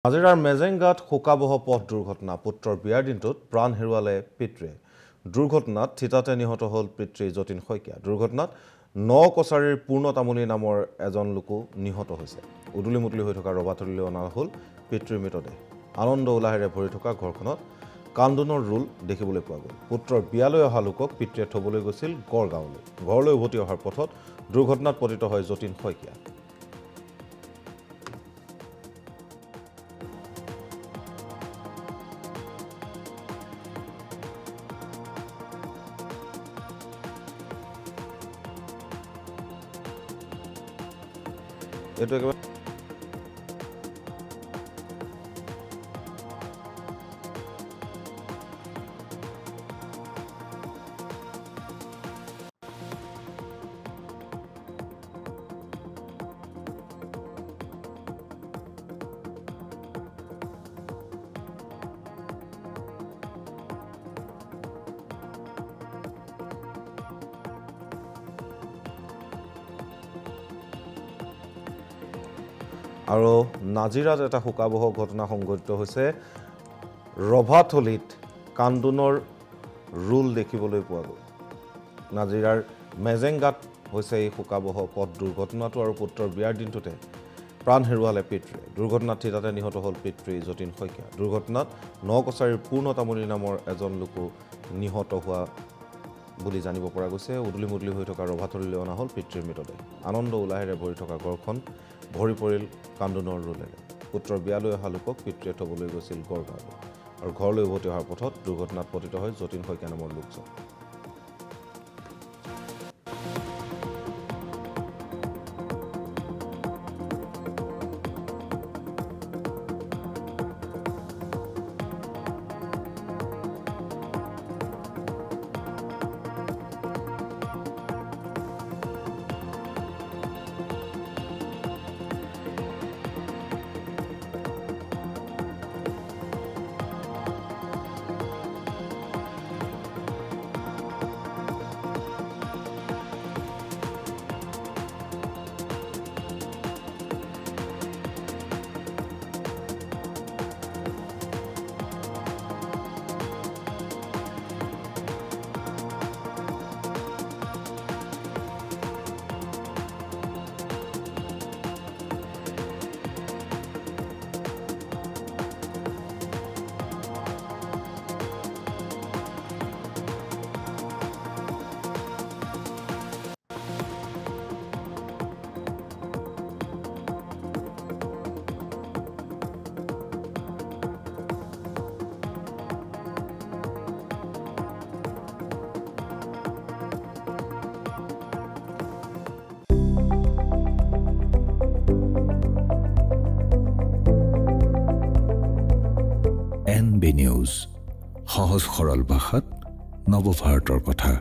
নাজিৰাৰ মেজেংগাত শোকাবহ পথ দুৰ্ঘটনা পুত্ৰৰ বিয়াৰ দিনটোত প্ৰাণ হেৰুৱালে পিতৃয়ে দুৰ্ঘটনাত থিতাতে নিহত হ'ল পিতৃ যতীন শইকীয়া দুৰ্ঘটনাত নকছাৰীৰ পূৰ্ণতামুলী নামৰ এজন লোকো নিহত হৈছে উদুলিমুদলি হৈ থকা ৰবাথলীলৈ অনা হ'ল পিতৃৰ মৃতদেহ আনন্দ উলাহেৰে ভৰি থকা ঘৰখনত কান্দোনৰ ৰোল দেখিবলৈ পোৱা গ'ল পুত্ৰৰ বিয়ালৈ অহা লোকক পিতৃয়ে থবলৈ গৈছিল গড়গাঁৱলৈ ঘৰলৈ উভতি অহাৰ পথত দুৰ্ঘটনাত পতিত হয় যতীন শইকীয়া এটো একেবাৰে আৰু নাজিৰাত এটা শোকাবহ ঘটনা সংঘটিত হৈছে ৰভাথলীত কান্দোনৰ ৰোল দেখিবলৈ পোৱা গ'ল নাজিৰাৰ মেজেংগাত হৈছে এই শোকাবহ পথ দুৰ্ঘটনাটো আৰু পুত্ৰৰ বিয়াৰ দিনটোতে প্ৰাণ হেৰুৱালে পিতৃয়ে দুৰ্ঘটনাত থিতাতে নিহত হ'ল পিতৃ যতীন শইকীয়া দুৰ্ঘটনাত নকছাৰীৰ পূৰ্ণতামুলী নামৰ এজন লোকো নিহত হোৱা বুলি জানিব পৰা গৈছে উদুলিমুদলি হৈ থকা ৰভাথলীলৈ অনা হ'ল পিতৃৰ মৃতদেহ আনন্দ উলাহেৰে ভৰি থকা ঘৰখন ভৰি পৰিল কান্দোনৰ ৰোলেৰে পুত্ৰৰ বিয়ালৈ অহা লোকক পিতৃয়ে থবলৈ গৈছিল গড়গাঁৱলৈ আৰু ঘৰলৈ উভতি অহাৰ পথত দুৰ্ঘটনাত পতিত হয় যতীন শইকীয়া নামৰ লোকজন NB News, সহজ সৰল ভাষাত নৱভাৰতৰ কথা।